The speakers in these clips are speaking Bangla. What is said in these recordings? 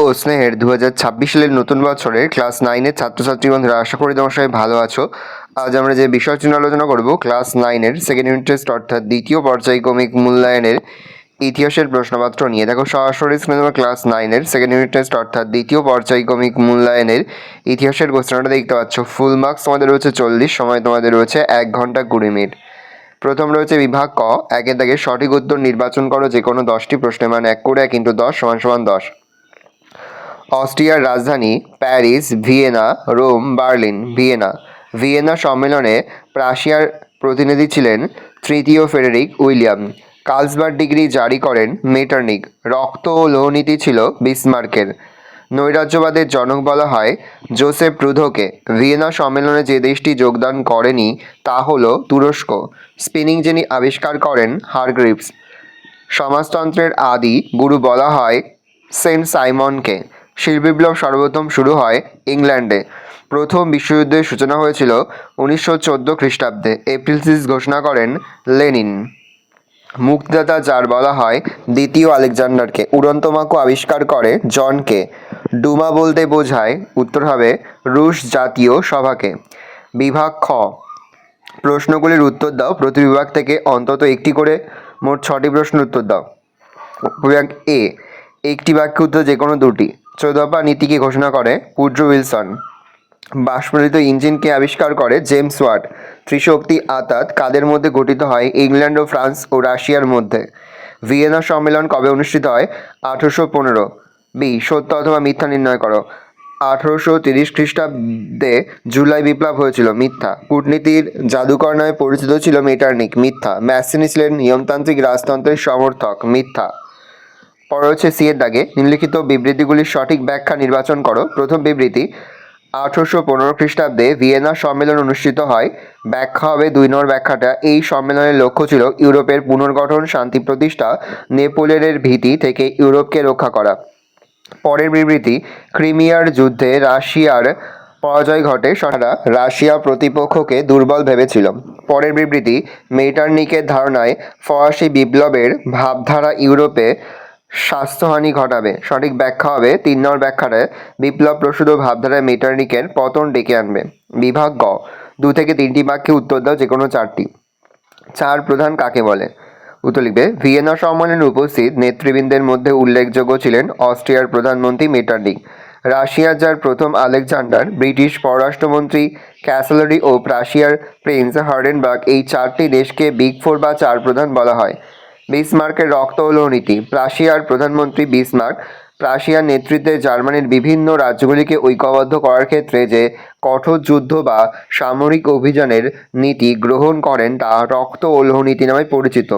ও স্নেহের 2026 সালের নতুন বছরের ক্লাস 9-এর ছাত্রছাত্রী বন্ধুরা, আশা করি তোমার সবাই ভালো আছো। আজ আমরা যে বিষয়টি নিয়ে আলোচনা করব, ক্লাস 9-এর সেকেন্ড ইউনিট টেস্ট অর্থাৎ দ্বিতীয় পর্যায়ক্রমিক মূল্যায়নের ইতিহাসের প্রশ্নপত্র নিয়ে। দেখো সরাসরি স্ক্রিনে তোমার ক্লাস 9-এর সেকেন্ড ইউনিট টেস্ট অর্থাৎ দ্বিতীয় পর্যায়ক্রমিক মূল্যায়নের ইতিহাসের কোশ্চেনটা দেখতে পাচ্ছ। ফুল মার্কস তোমাদের রয়েছে 40, সময় তোমাদের রয়েছে 1 ঘন্টা 20 মিনিট। প্রথম রয়েছে বিভাগ ক, একের দাগে সঠিক উত্তর নির্বাচন করো যে কোনো 10টি প্রশ্নের মান 1 করে 1 × 10 = 10। অস্ট্রিয়ার রাজধানী Paris, Vienna, Rome, Berlin. Vienna সম্মেলনে প্রাশিয়ার প্রতিনিধি ছিলেন তৃতীয় ফ্রেডেরিক উইলিয়াম। কার্লসবার্গ ডিগ্রি জারি করেন মেটারনিখ। রক্ত ও লোহনীতি ছিল বিসমার্কের। নৈরাজ্যবাদের জনক বলা হয় জোসেফ রুধোকে। ভিয়েনা সম্মেলনে যে দেশটি যোগদান করেনি তা হল তুরস্ক। স্পিনিং যিনি আবিষ্কার করেন হারগ্রিভস। সমাজতন্ত্রের আদি গুরু বলা হয় সেন্ট সাইমনকে। শিল্প বিপ্লব সর্বপ্রথম শুরু হয় ইংল্যান্ডে। প্রথম বিশ্বযুদ্ধের সূচনা হয়েছিল 1914 খ্রিস্টাব্দে। এপ্রিল 6 ঘোষণা করেন লেনিন। মুক্তিদাতা যার বলা হয় দ্বিতীয় আলেকজান্ডারকে। উড়ন্ত মাকু আবিষ্কার করে জনকে। ডুমা বলতে বোঝায়, উত্তর হবে রুশ জাতীয় সভাকে। বিভাগ খ, প্রশ্নগুলির উত্তর দাও। প্রতি বিভাগ থেকে অন্তত একটি করে মোট 6টি প্রশ্নের উত্তর দাও। বিভাগ এ, একটি বাক্য উত্তর যে কোনো 2টি। চৌদফা নীতিকে ঘোষণা করে উড্রো উইলসন। বাষ্পীয় ইঞ্জিনকে আবিষ্কার করে জেমস ওয়াট। ত্রিশক্তি আতাত কাদের মধ্যে গঠিত হয়? ইংল্যান্ড ও ফ্রান্স ও রাশিয়ার মধ্যে। ভিয়েনা সম্মেলন কবে অনুষ্ঠিত হয়? 1815। বি, সত্য অথবা মিথ্যা নির্ণয় করো। 1830 খ্রিস্টাব্দে জুলাই বিপ্লব হয়েছিল। মিথ্যা। কূটনীতির জাদুকর নামে পরিচিত ছিল মেটারনিখ। মিথ্যা। ম্যাসিনি ছিলেন নিয়মতান্ত্রিক রাজতন্ত্রের সমর্থক। মিথ্যা। পরে হচ্ছে সি এর দাগে, নিম্নলিখিত বিবৃতিগুলির সঠিক ব্যাখ্যা নির্বাচন করো। প্রথম বিবৃতি, 1815 খ্রিস্টাব্দে ভিয়েনা সম্মেলন অনুষ্ঠিত হয়। ব্যাখ্যা হবে 2 নম্বর ব্যাখ্যাটা, এই সম্মেলনের লক্ষ্য ছিল ইউরোপের পুনর্গঠন, শান্তি প্রতিষ্ঠা, নেপোলিয়নের ভীতি থেকে ইউরোপকে রক্ষা করা। পরের বিবৃতি, ক্রিমিয়ার যুদ্ধে রাশিয়ার পরাজয় ঘটে। রাশিয়া প্রতিপক্ষকে দুর্বল ভেবেছিল। পরের বিবৃতি, মেটারনিখের ধারণায় ফরাসি বিপ্লবের ভাবধারা ইউরোপে স্বাস্থ্যহানি ঘটাবে। সঠিক ব্যাখ্যা হবে 3 নম্বর ব্যাখ্যাটায়, বিপ্লব প্রসূত ভাবধারায় মেটারনিখের পতন ডেকে আনবে। বিভাগ গ, 2 থেকে 3টি বাক্যে উত্তর দাও যে কোনো 4টি। 4 প্রধান কাকে বলে? উত্তর লিখবে, ভিয়েনা সম্মেলনে উপস্থিত নেতৃবৃন্দের মধ্যে উল্লেখযোগ্য ছিলেন অস্ট্রিয়ার প্রধানমন্ত্রী মেটারনিখ, রাশিয়ার যার প্রথম আলেকজান্ডার, ব্রিটিশ পররাষ্ট্রমন্ত্রী ক্যাসেলারি ও প্রাশিয়ার প্রিন্স হার্ডেনবার্গ। এই 4টি দেশকে বিগ 4 বা 4 প্রধান বলা হয়। বিসমার্কের রক্ত ও লোহনীতি। প্রাশিয়ার প্রধানমন্ত্রী বিসমার্ক প্রাশিয়ার নেতৃত্বে জার্মানির বিভিন্ন রাজ্যগুলিকে ঐক্যবদ্ধ করার ক্ষেত্রে যে কঠোর যুদ্ধ বা সামরিক অভিযানের নীতি গ্রহণ করেন তা রক্ত ও লোহনীতি নামে পরিচিত।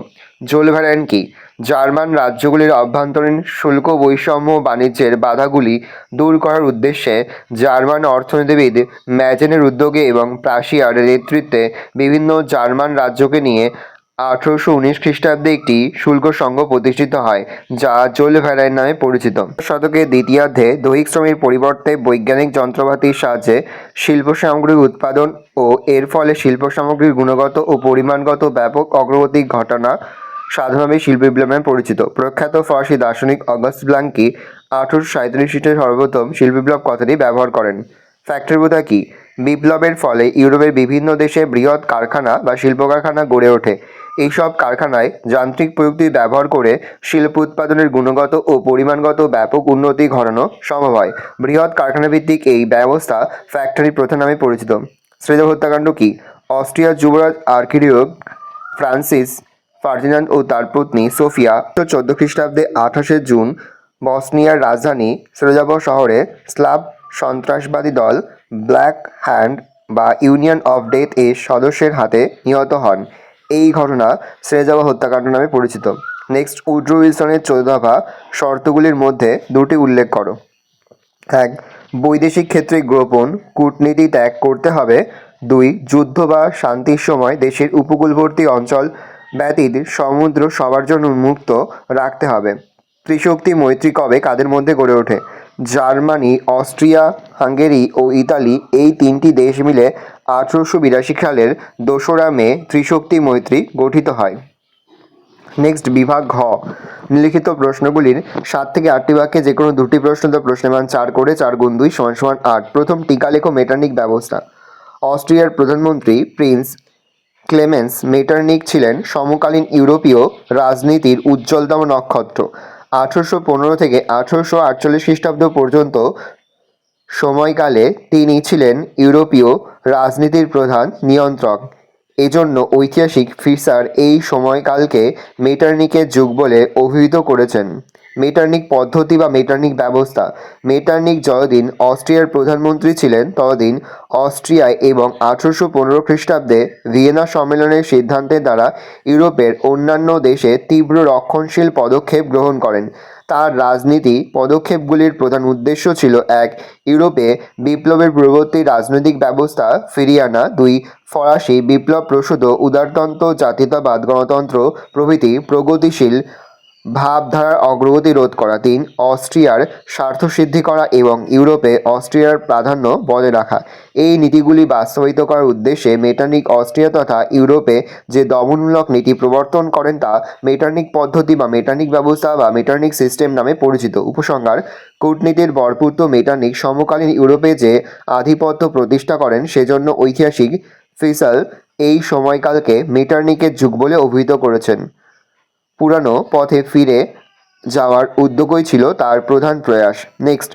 জোলভ্যারেন কি? জার্মান রাজ্যগুলির অভ্যন্তরীণ শুল্ক বৈষম্য ও বাণিজ্যের বাধাগুলি দূর করার উদ্দেশ্যে জার্মান অর্থনীতিবিদ ম্যাজেনের উদ্যোগে এবং প্রাশিয়ার নেতৃত্বে বিভিন্ন জার্মান রাজ্যকে নিয়ে 1819 খ্রিস্টাব্দে একটি শুল্ক সংঘ প্রতিষ্ঠিত হয়, যা জোলভ্যারেন নামে পরিচিত। শতকের দ্বিতীয়ার্ধে দৈহিক শ্রমের পরিবর্তে বৈজ্ঞানিক যন্ত্রপাতির সাহায্যে শিল্প সামগ্রীর উৎপাদন ও এর ফলে শিল্প সামগ্রীর গুণগত ও পরিমাণগত ব্যাপক অগ্রগতি ঘটনা সাধারণভাবে শিল্প বিপ্লব নামে পরিচিত। প্রখ্যাত ফরাসি দার্শনিক অগাস্ট ব্লাঙ্কি 1837 খ্রিস্টে সর্বপ্রথম শিল্প বিপ্লব কথাটি ব্যবহার করেন। ফ্যাক্টরি বোঝা কি? বিপ্লবের ফলে ইউরোপের বিভিন্ন দেশে বৃহৎ কারখানা বা শিল্প কারখানা গড়ে ওঠে। এইসব কারখানায় যান্ত্রিক প্রযুক্তি ব্যবহার করে শিল্প উৎপাদনের গুণগত ও পরিমাণগত ব্যাপক উন্নতি ঘটানো সম্ভব হয়। বৃহৎ কারখানা ভিত্তিক এই ব্যবস্থা ফ্যাক্টরি প্রথা নামে পরিচিত। শ্রেদ হত্যাকাণ্ড কি? অস্ট্রিয়ার যুবরাজ আর্কিডিউক ফ্রান্সিস ফার্ডিনান্ড ও তার পত্নী সোফিয়া 14 খ্রিস্টাব্দে 28শে জুন বসনিয়ার রাজধানী সেরাজাভো শহরে স্লাভ সন্ত্রাসবাদী দল ব্ল্যাক হ্যান্ড বা ইউনিয়ন অফ ডেথ এর সদস্যের হাতে নিহত হন। এই ঘটনা সেরাজাভো হত্যাকাণ্ড নামে পরিচিত। নেক্সট, উড্রো উইলসনের 14 দফা শর্তগুলির মধ্যে 2টি উল্লেখ করো। 1, বৈদেশিক ক্ষেত্রে গোপন কূটনীতি ত্যাগ করতে হবে। 2, যুদ্ধ বা শান্তির সময় দেশের উপকূলবর্তী অঞ্চল ব্যতীত সমুদ্র সবার জন্য উন্মুক্ত রাখতে হবে। ত্রিশক্তি মৈত্রী কবে কাদের মধ্যে গড়ে ওঠে? জার্মানি, অস্ট্রিয়া, হাঙ্গেরি ও ইতালি, এই 3টি দেশ মিলে 1882 সালের 2রা মে ত্রিশক্তি মৈত্রী গঠিত হয়। নেক্সট বিভাগ ঘ, নিম্নলিখিত প্রশ্নগুলির 7 থেকে 8টি বাক্যে যে কোনো 2টি প্রশ্ন, তো প্রশ্নের মান 4 করে 4 গুণ 2 সমান সমান 8। প্রথম, টিকা লেখো মেটারনিক ব্যবস্থা। অস্ট্রিয়ার প্রধানমন্ত্রী প্রিন্স ক্লেমেন্স মেটারনিক ছিলেন সমকালীন ইউরোপীয় রাজনীতির উজ্জ্বলতম নক্ষত্র। 1815 থেকে 1848 খ্রিস্টাব্দ পর্যন্ত সময়কালে তিনি ছিলেন ইউরোপীয় রাজনীতির প্রধান নিয়ন্ত্রক। এজন্য ঐতিহাসিক ফিসার এই সময়কালকে মেটারনিকের যুগ বলে অভিহিত করেছেন। মেটারনিক পদ্ধতি বা মেটারনিক ব্যবস্থা। মেটারনিক যতদিন অস্ট্রিয়ার প্রধানমন্ত্রী ছিলেন ততদিন অস্ট্রিয়ায় এবং 1815 খ্রিস্টাব্দে ভিয়েনা সম্মেলনের সিদ্ধান্তের দ্বারা ইউরোপের অন্যান্য দেশে তীব্র রক্ষণশীল পদক্ষেপ গ্রহণ করেন। তার রাজনীতি পদক্ষেপগুলির প্রধান উদ্দেশ্য ছিল: 1. ইউরোপে বিপ্লবের পূর্ববর্তী রাজনৈতিক ব্যবস্থা ফিরিয়ে আনা। 2. ফরাসি বিপ্লব-প্রসূত উদারতন্ত্র, জাতীয়তাবাদ, গণতন্ত্র প্রভৃতি প্রগতিশীল ভাবধারার অগ্রগতি রোধ করা। 3. অস্ট্রিয়ার স্বার্থসিদ্ধি করা এবং ইউরোপে অস্ট্রিয়ার প্রাধান্য বজায় রাখা। এই নীতিগুলি বাস্তবায়িত করার উদ্দেশ্যে মেটারনিক অস্ট্রিয়া তথা ইউরোপে যে দমনমূলক নীতি প্রবর্তন করেন তা মেটারনিক পদ্ধতি বা মেটারনিক ব্যবস্থা বা মেটারনিক সিস্টেম নামে পরিচিত। উপসংহার: কূটনীতির বরপুত্র মেটারনিক সমকালীন ইউরোপে যে আধিপত্য প্রতিষ্ঠা করেন সেজন্য ঐতিহাসিক ফিসাল এই সময়কালকে মেটারনিকের যুগ বলে অভিহিত করেছেন। পুরানো পথে ফিরে যাওয়ার উদ্যোগই ছিল তার প্রধান প্রয়াস। নেক্সট,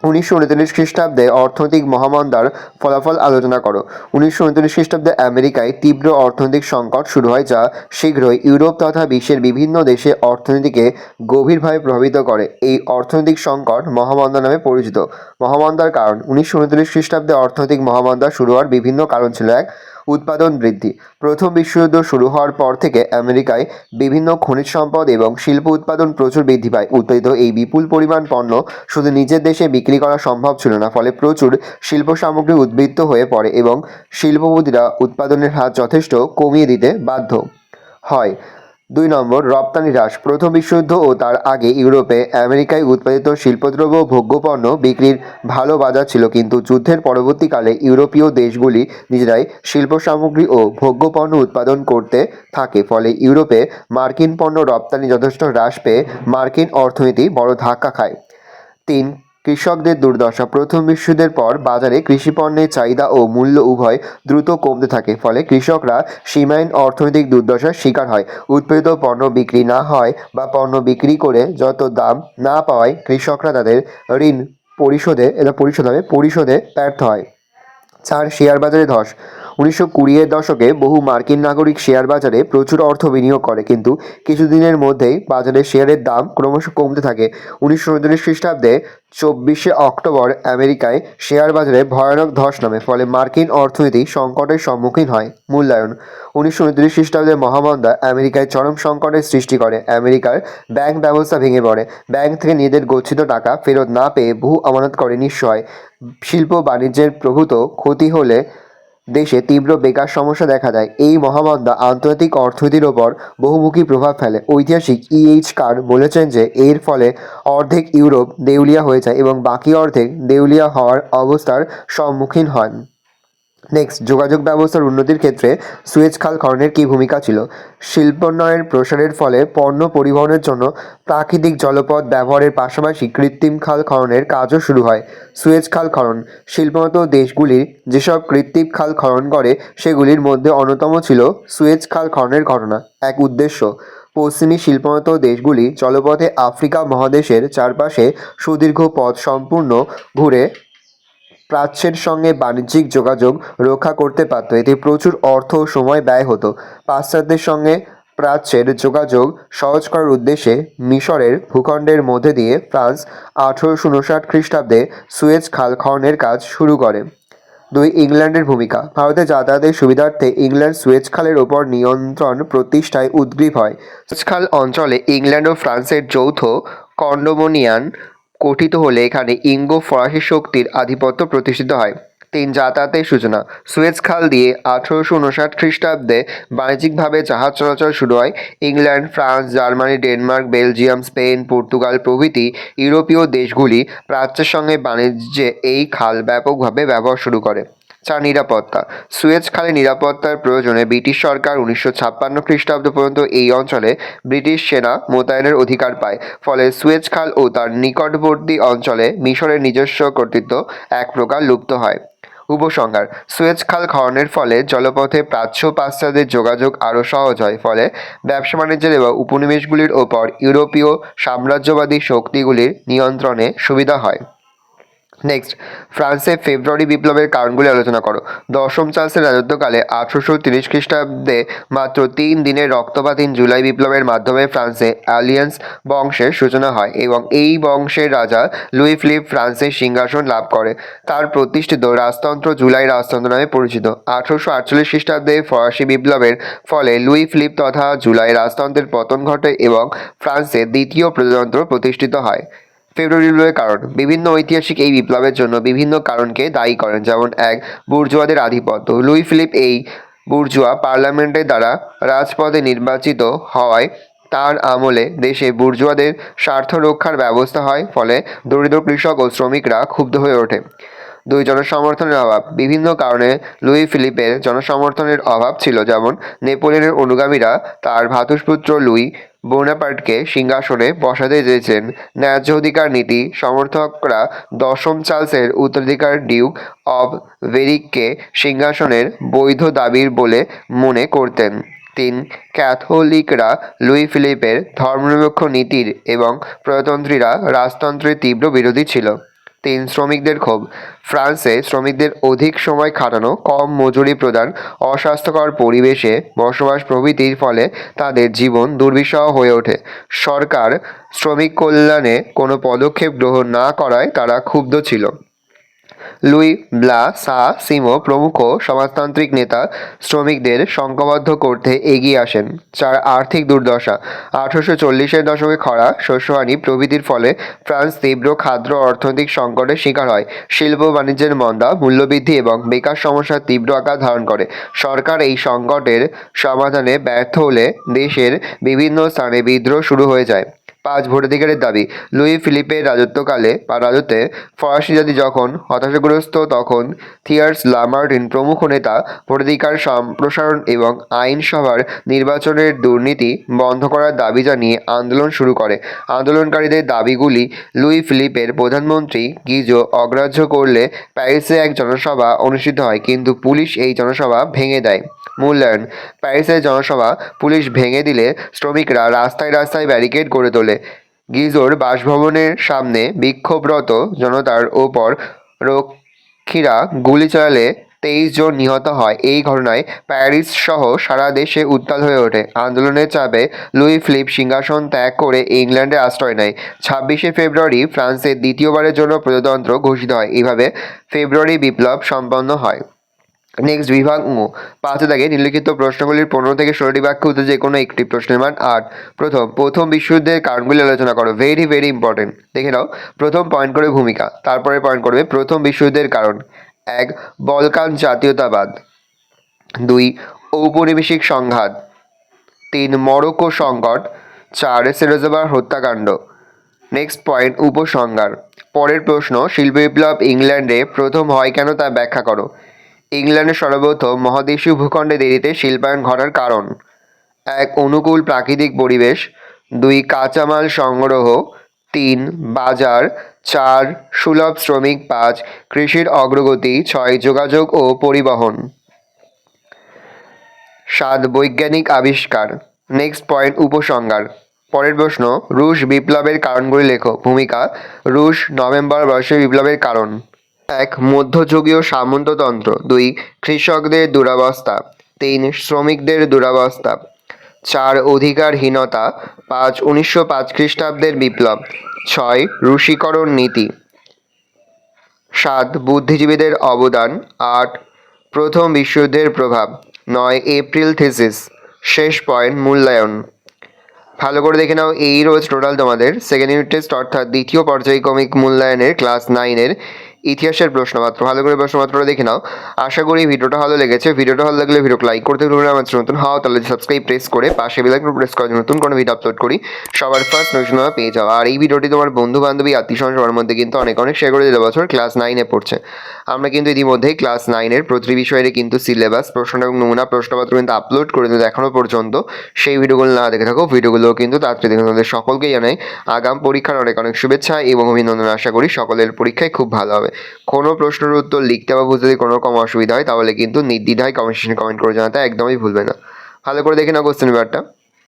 1939 খ্রিস্টাব্দে অর্থনৈতিক মহামন্দার ফলাফল আলোচনা করো। 1939 খ্রিস্টাব্দে আমেরিকায় তীব্র অর্থনৈতিক সংকট শুরু হয়, যা শীঘ্রই ইউরোপ তথা বিশ্বের বিভিন্ন দেশে অর্থনীতিকে গভীরভাবে প্রভাবিত করে। এই অর্থনৈতিক সংকট মহামন্দা নামে পরিচিত। মহামন্দার কারণ: 1939 খ্রিস্টাব্দে অর্থনৈতিক মহামন্দা শুরু হওয়ার বিভিন্ন কারণ ছিল। 1. উৎপাদন বৃদ্ধি। প্রথম বিশ্বযুদ্ধ শুরু হওয়ার পর থেকে আমেরিকায় বিভিন্ন খনিজ সম্পদ এবং শিল্প উৎপাদন প্রচুর বৃদ্ধি পায়। উৎপাদিত এই বিপুল পরিমাণ পণ্য শুধু নিজের দেশে বিক্রি করা সম্ভব ছিল না, ফলে প্রচুর শিল্প সামগ্রী উদ্বৃত্ত হয়ে পড়ে এবং শিল্পপতিরা উৎপাদনের হার যথেষ্ট কমিয়ে দিতে বাধ্য হয়। 2 নম্বর, রপ্তানি হ্রাস। প্রথম বিশ্বযুদ্ধ ও তার আগে ইউরোপে আমেরিকায় উৎপাদিত শিল্পদ্রব্য ও ভোগ্যপণ্য বিক্রির ভালো বাজার ছিল, কিন্তু যুদ্ধের পরবর্তীকালে ইউরোপীয় দেশগুলি নিজেরাই শিল্প সামগ্রী ও ভোগ্যপণ্য উৎপাদন করতে থাকে, ফলে ইউরোপে মার্কিন পণ্য রপ্তানি যথেষ্ট হ্রাস পেয়ে মার্কিন অর্থনীতি বড় ধাক্কা খায়। 3. কৃষকদের দুর্দশা। প্রথম বিশ্বযুদ্ধের পর বাজারে কৃষিপণ্যের চাহিদা ও মূল্য উভয় দ্রুত কমতে থাকে, ফলে কৃষকরা সীমাহীন অর্থনৈতিক দুর্দশার শিকার হয়। উৎপাদিত পণ্য বিক্রি না হয় বা পণ্য বিক্রি করে যত দাম না পাওয়ায় কৃষকরা তাদের ঋণ পরিশোধে ব্যর্থ হয়। 4. শেয়ার বাজারে ধস। 1920-এর দশকে বহু মার্কিন নাগরিক শেয়ার বাজারে প্রচুর অর্থ বিনিয়োগ করে, কিন্তু কিছুদিনের মধ্যেই বাজারে শেয়ারের দাম ক্রমশ কমতে থাকে। 1939 খ্রিস্টাব্দে 24শে অক্টোবর আমেরিকায় শেয়ার বাজারে ভয়ানক ধস নামে, ফলে মার্কিন অর্থনীতি সংকটের সম্মুখীন হয়। মূল্যায়ন: 1929 খ্রিস্টাব্দে মহামন্দা আমেরিকায় চরম সংকটের সৃষ্টি করে। আমেরিকার ব্যাংক ব্যবস্থা ভেঙে পড়ে। ব্যাংক থেকে নিজেদের গচ্ছিত টাকা ফেরত না পেয়ে বহু আমানত করে নিঃস্ব হয়। শিল্প বাণিজ্যের প্রভূত ক্ষতি হলে দেশে তীব্র বেকার সমস্যা দেখা দেয়। এই মহামন্দা আন্তর্জাতিক অর্থনীতির ওপর বহুমুখী প্রভাব ফেলে। ঐতিহাসিক E.H. কার বলেছেন যে এর ফলে অর্ধেক ইউরোপ দেউলিয়া হয়ে যায় এবং বাকি অর্ধেক দেউলিয়া হওয়ার অবস্থার সম্মুখীন হন। নেক্সট, যোগাযোগ ব্যবস্থার উন্নতির ক্ষেত্রে সুয়েজ খাল খননের কী ভূমিকা ছিল? শিল্পোন্নয়নের প্রসারের ফলে পণ্য পরিবহনের জন্য প্রাকৃতিক জলপথ ব্যবহারের পাশাপাশি কৃত্রিম খাল খননের কাজও শুরু হয়। সুয়েজ খাল খনন। শিল্পোন্নত দেশগুলির যেসব কৃত্রিম খাল খনন করে সেগুলির মধ্যে অন্যতম ছিল সুয়েজ খাল খননের ঘটনা। এক উদ্দেশ্য: পশ্চিমী শিল্পোন্নত দেশগুলি জলপথে আফ্রিকা মহাদেশের চারপাশে সুদীর্ঘ পথ সম্পূর্ণ ঘুরে প্রাচ্যের সঙ্গে বাণিজ্যিক যোগাযোগ রক্ষা করতে পারত। এতে প্রচুর অর্থ ও সময় ব্যয় হতো। পাশ্চাত্যের সঙ্গে প্রাচ্যের যোগাযোগ সহজ করার উদ্দেশ্যে মিশরের ভূখণ্ডের মধ্যে দিয়ে ফ্রান্স 1859 খ্রিস্টাব্দে সুয়েজ খাল খননের কাজ শুরু করে। 2. ইংল্যান্ডের ভূমিকা। ভারতে যাতায়াতের সুবিধার্থে ইংল্যান্ড সুয়েজ খালের ওপর নিয়ন্ত্রণ প্রতিষ্ঠায় উদ্গ্রীব হয়। সুয়েজ খাল অঞ্চলে ইংল্যান্ড ও ফ্রান্সের যৌথ কন্ডোমিনিয়ন গঠিত হলে এখানে ইঙ্গো ফরাসি শক্তির আধিপত্য প্রতিষ্ঠিত হয়। 3. যাতায়াতের সূচনা। সুয়েজ খাল দিয়ে 1859 খ্রিস্টাব্দে বাণিজ্যিকভাবে জাহাজ চলাচল শুরু হয়। England, France, Germany, Denmark, Belgium, Spain, Portugal প্রভৃতি ইউরোপীয় দেশগুলি প্রাচ্যের সঙ্গে বাণিজ্যে এই খাল ব্যাপকভাবে ব্যবহার শুরু করে। 4. নিরাপত্তা। সুয়েজ খালে নিরাপত্তার প্রয়োজনে ব্রিটিশ সরকার 1956 খ্রিস্টাব্দ পর্যন্ত এই অঞ্চলে ব্রিটিশ সেনা মোতায়েনের অধিকার পায়। ফলে সুয়েজ খাল ও তার নিকটবর্তী অঞ্চলে মিশরের নিজস্ব কর্তৃত্ব এক প্রকার লুপ্ত হয়। উপসংহার: সুয়েজ খাল খননের ফলে জলপথে প্রাচ্য পাশ্চাত্যের যোগাযোগ আরও সহজ হয়। ফলে ব্যবসা বাণিজ্যের এবং উপনিবেশগুলির ওপর ইউরোপীয় সাম্রাজ্যবাদী শক্তিগুলির নিয়ন্ত্রণে সুবিধা হয়। নেক্সট, ফ্রান্সে ফেব্রুয়ারি বিপ্লবের কারণগুলি আলোচনা করো। দশম চার্লসের রাজত্বকালে 1830 খ্রিস্টাব্দে মাত্র 3 দিনের রক্তপাতহীন জুলাই বিপ্লবের মাধ্যমে ফ্রান্সে অ্যালিয়েন্স বংশের সূচনা হয় এবং এই বংশের রাজা লুই ফিলিপ ফ্রান্সের সিংহাসন লাভ করে। তার প্রতিষ্ঠিত রাজতন্ত্র জুলাই রাজতন্ত্র নামে পরিচিত। 1848 খ্রিস্টাব্দে ফরাসি বিপ্লবের ফলে লুই ফিলিপ তথা জুলাই রাজতন্ত্রের পতন ঘটে এবং ফ্রান্সে দ্বিতীয় প্রজাতন্ত্র প্রতিষ্ঠিত হয়। ফেব্রুয়ারি বিপ্লবের কারণ: বিভিন্ন ঐতিহাসিক এই বিপ্লবের জন্য বিভিন্ন কারণকে দায়ী করেন, যেমন 1. বুর্জোয়াদের আধিপত্য। লুই ফিলিপ এই বুর্জোয়া পার্লামেন্টের দ্বারা রাজপদে নির্বাচিত হওয়ায় তার আমলে দেশে বুর্জোয়াদের স্বার্থ রক্ষার ব্যবস্থা হয়, ফলে দরিদ্র কৃষক ও শ্রমিকরা ক্ষুব্ধ হয়ে ওঠে। 2. জনসমর্থনের অভাব। বিভিন্ন কারণে লুই ফিলিপের জনসমর্থনের অভাব ছিল, যেমন নেপোলিয়নের অনুগামীরা তার ভ্রাতুষ্পুত্র লুই বোনাপার্টকে সিংহাসনে বসাতে চেয়েছেন। ন্যায্য অধিকার নীতি সমর্থকরা দশম চার্লসের উত্তরাধিকার ডিউক অব ভেরিককে সিংহাসনের বৈধ দাবির বলে মনে করতেন। 3. ক্যাথলিকরা লুই ফিলিপের ধর্মনিরপেক্ষ নীতির এবং প্রজাতন্ত্রীরা রাজতন্ত্রের তীব্র বিরোধী ছিল। 3. শ্রমিকদের ক্ষোভ। ফ্রান্সে শ্রমিকদের অধিক সময় খাটানো, কম মজুরি প্রদান, অস্বাস্থ্যকর পরিবেশে বসবাস প্রভৃতির ফলে তাদের জীবন দুর্বিষহ হয়ে ওঠে। সরকার শ্রমিক কল্যাণে কোনো পদক্ষেপ গ্রহণ না করায় তারা ক্ষুব্ধ ছিল। লুই ব্লা সা সিমো প্রমুখ সমাজতান্ত্রিক নেতা শ্রমিকদের সংঘবদ্ধ করতে এগিয়ে আসেন। 4. আর্থিক দুর্দশা। 1840-এর দশকে খরা, শস্যহানি প্রভৃতির ফলে ফ্রান্স তীব্র খাদ্য অর্থনৈতিক সংকটের শিকার হয়। শিল্প বাণিজ্যের মন্দা, মূল্যবৃদ্ধি এবং বেকার সমস্যা তীব্র আকার ধারণ করে। সরকার এই সংকটের সমাধানে ব্যর্থ হলে দেশের বিভিন্ন স্থানে বিদ্রোহ শুরু হয়ে যায়। 5. ভোটাধিকারের দাবি। লুই ফিলিপের রাজত্বে ফরাসি জাতি যখন হতাশাগ্রস্ত, তখন থিয়ার্স লামার্টিন প্রমুখ নেতা ভোটাধিকার সম্প্রসারণ এবং আইনসভার নির্বাচনের দুর্নীতি বন্ধ করার দাবি জানিয়ে আন্দোলন শুরু করে। আন্দোলনকারীদের দাবিগুলি লুই ফিলিপের প্রধানমন্ত্রী গিজো অগ্রাহ্য করলে প্যারিসে এক জনসভা অনুষ্ঠিত হয়, কিন্তু পুলিশ এই জনসভা ভেঙে দেয়। মূল্যায়ন। প্যারিসের জনসভা পুলিশ ভেঙে দিলে শ্রমিকরা রাস্তায় রাস্তায় ব্যারিকেড গড়ে তোলে। গিজোর বাসভবনের সামনে বিক্ষোভরত জনতার ওপর রক্ষীরা গুলি চালালে 23 জন নিহত হয়। এই ঘটনায় প্যারিস সহ সারা দেশে উত্তাল হয়ে ওঠে। আন্দোলনের চাপে লুই ফিলিপ সিংহাসন ত্যাগ করে ইংল্যান্ডে আশ্রয় নেয়। 26শে ফেব্রুয়ারি ফ্রান্সে দ্বিতীয়বারের জন্য প্রজাতন্ত্র ঘোষিত হয়। এইভাবে ফেব্রুয়ারি বিপ্লব সম্পন্ন হয়। নেক্সট, বিভাগ ও 5 দাগে নিম্নলিখিত প্রশ্নগুলির 15 থেকে 16টি বাক্য উত্তর যে কোনো একটি প্রশ্নের মান 8। প্রথম বিশ্বযুদ্ধের কারণগুলি আলোচনা করো। ভেরি ভেরি ইম্পর্টেন্ট, দেখে নাও। প্রথম পয়েন্ট করবে ভূমিকা, তারপরে পয়েন্ট করবে প্রথম বিশ্বযুদ্ধের কারণ। 1. বলকান জাতীয়তাবাদ। 2. ঔপনিবেশিক সংঘাত। 3. মরক্কো সংকট। 4. সেরোজাবার হত্যাকাণ্ড। নেক্সট পয়েন্ট, উপসংহার। পরের প্রশ্ন, শিল্প বিপ্লব ইংল্যান্ডে প্রথম হয় কেন তা ব্যাখ্যা করো। ইংল্যান্ডের সর্বপ্রথম মহাদেশীয় ভূখণ্ডে দেরিতে শিল্পায়ন ঘটার কারণ। 1. অনুকূল প্রাকৃতিক পরিবেশ। 2. কাঁচামাল সংগ্রহ। 3. বাজার। 4. সুলভ শ্রমিক। 5. কৃষির অগ্রগতি। 6. যোগাযোগ ও পরিবহন। 7. বৈজ্ঞানিক আবিষ্কার। নেক্সট পয়েন্ট, উপসংহার। পরের প্রশ্ন, রুশ বিপ্লবের কারণগুলি লেখো। ভূমিকা। রুশ নভেম্বর বর্ষের বিপ্লবের কারণ। 1. মধ্যযুগীয় সামন্ততন্ত্র। 2. কৃষকদের দুরবস্থা। 3. শ্রমিকদের দুরবস্থা। 4. অধিকারহীনতা। 5. 1905 খ্রিস্টাব্দের বিপ্লব। 6. রুশীকরণ নীতি। 7. বুদ্ধিজীবীদের অবদান। 8. প্রথম বিশ্বযুদ্ধের প্রভাব। 9. April thesis. শেষ পয়েন্ট, মূল্যায়ন। ভালো করে দেখে নাও, এই রোজ টোটাল তোমাদের সেকেন্ড ইউনিট টেস্ট অর্থাৎ দ্বিতীয় পর্যায়ক্রমিক মূল্যায়নের ক্লাস 9-এর ইতিহাসের প্রশ্নপত্র। ভালো করে প্রশ্নপত্রটা দেখে নাও। আশা করি ভিডিওটা ভালো লেগেছে। ভিডিওটা ভালো লাগলে ভিডিওকে লাইক করতে ভুলবে না। আমার নতুন হও তাহলে সাবস্ক্রাইব প্রেস করে পাশে বেল আইকন প্রেস করে নতুন কোনো ভিডিও আপলোড করি সবার ফার্স্ট নোটিফিকেশন পেয়ে যাও। আর এই ভিডিওটি তোমার বন্ধু বান্ধবী আত্মীয়স্বজন সবার মধ্যে কিন্তু অনেক শেয়ার করে দিলে। বছর ক্লাস 9-এ পড়ছে। আমরা কিন্তু ইতিমধ্যেই ক্লাস 9-এর প্রতিটি বিষয়ের কিন্তু সিলেবাস, প্রশ্ন এবং নমুনা প্রশ্নপত্র কিন্তু আপলোড করে দিতে এখনও পর্যন্ত। সেই ভিডিওগুলো না দেখে থাকো, ভিডিওগুলো কিন্তু তাড়াতাড়ি দেখে তোমাদের সকলকে জানাই আগাম পরীক্ষার অনেক শুভেচ্ছা এবং অভিনন্দন। আশা করি সকলের পরীক্ষায় খুব ভালো হবে। কোনো প্রশ্নের উত্তর লিখতে বা বুঝতে যদি কোনো রকম অসুবিধা হয় তাহলে কিন্তু নির্দ্বিধায় কমেন্ট সেকশনে কমেন্ট করে জানাতে একদমই ভুলবে না। ভালো করে দেখে নাও কোশ্চেন পেপারটা।